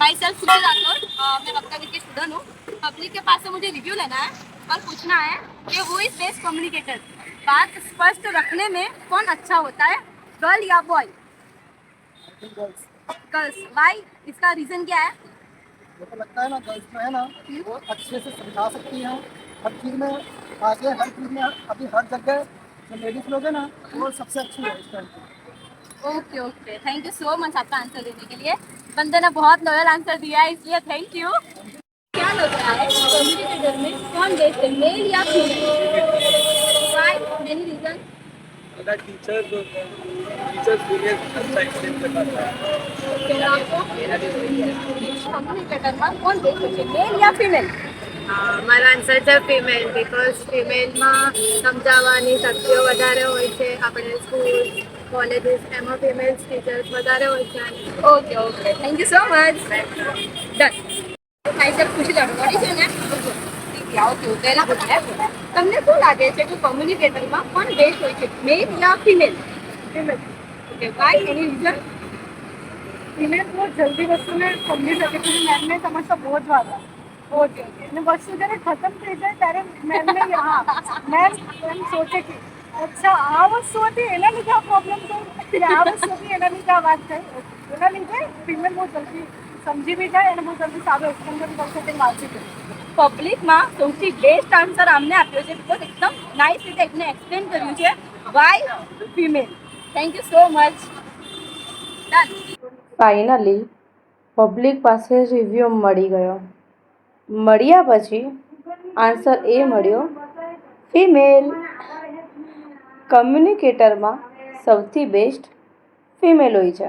My self खुशी राठौर, मैं वक्ता की स्टूडेंट हूँ। पब्लिक के पास से मुझे रिव्यू लेना है और पूछना है कि हु इज बेस्ट कम्युनिकेटर। बात स्पष्ट रखने में कौन अच्छा होता है, गर्ल या बॉय? गर्ल्स। वाई? इसका रीजन क्या है? मुझे लगता है ना गर्ल्स जो है ना वो अच्छे से समझा सकती हैं हर चीज़ में, आगे हर चीज़ में, अभी हर जगह जो लेडीज लोग हैं ना वो सबसे अच्छी है इस टाइम पे। Okay okay, thank you so much आपका आंसर देने के लिए। बंदे ने बहुत लॉयल आंसर दिया है, इसलिए थैंक यू। क्या लग रहा है कम्युनिकेटर में कौन बेस्ट है, मेल या female? Why? Any reason? Teachers junior अच्छा एक्सप्लेन कर पाता है। कम्युनिकेटर में कौन बेस्ट है, मेल या फीमेल? મારો આન્સર છે ફિમેલ, બિકોઝ ફિમેલમાં સમજાવવાની શક્તિઓ વધારે હોય છે. આપણે સ્કૂલ કોલેજીસ એમાં ફિમેલ્સ ટીચર્સ વધારે હોય છે. Okay okay, thank you so much. Done. મારી સર ખુશી લડવાડી છે ને, ઓકે પહેલા પૂછે તમને શું લાગે છે કે કમ્યુનિકેટરમાં કોણ બેસ્ટ હોય છે, મેલ યા female? Female okay, why? Any reason? Female બહુ જલ્દી વસ્તુને સમજી શકે છે, મેમને સમજતા બહુ જ વાર લાગે. Okay okay. અને વસ્તુ જ્યારે ખતમ થઈ જાય ત્યારે મેમને હા મેમ એમ સોચે કે અચ્છા આ વસ્તુ હતી એના લીધે આ પ્રોબ્લેમ થઈ, આ વસ્તુ હતી એના લીધે આ વાત થઈ. એના લીધે ફિમેલ બહુ જલ્દી સમજી બી જાય અને બહુ જલ્દી સારું એક્સપ્લેન કરી શકશે તે વાંચી શકે. પબ્લિકમાં સૌથી બેસ્ટ આન્સર આમને આપ્યો છે, બિકોઝ એકદમ નાઇસ રીતે એકને એક્સપ્લેન કર્યું છે. Why female? Thank you so much. Done. Finally public પાસે રિવ્યૂ મળી ગયો. મળ્યા પછી આન્સર એ મળ્યો ફિમેલ. કમ્યુનિકેટરમાં સૌથી બેસ્ટ ફિમેલ હોય છે.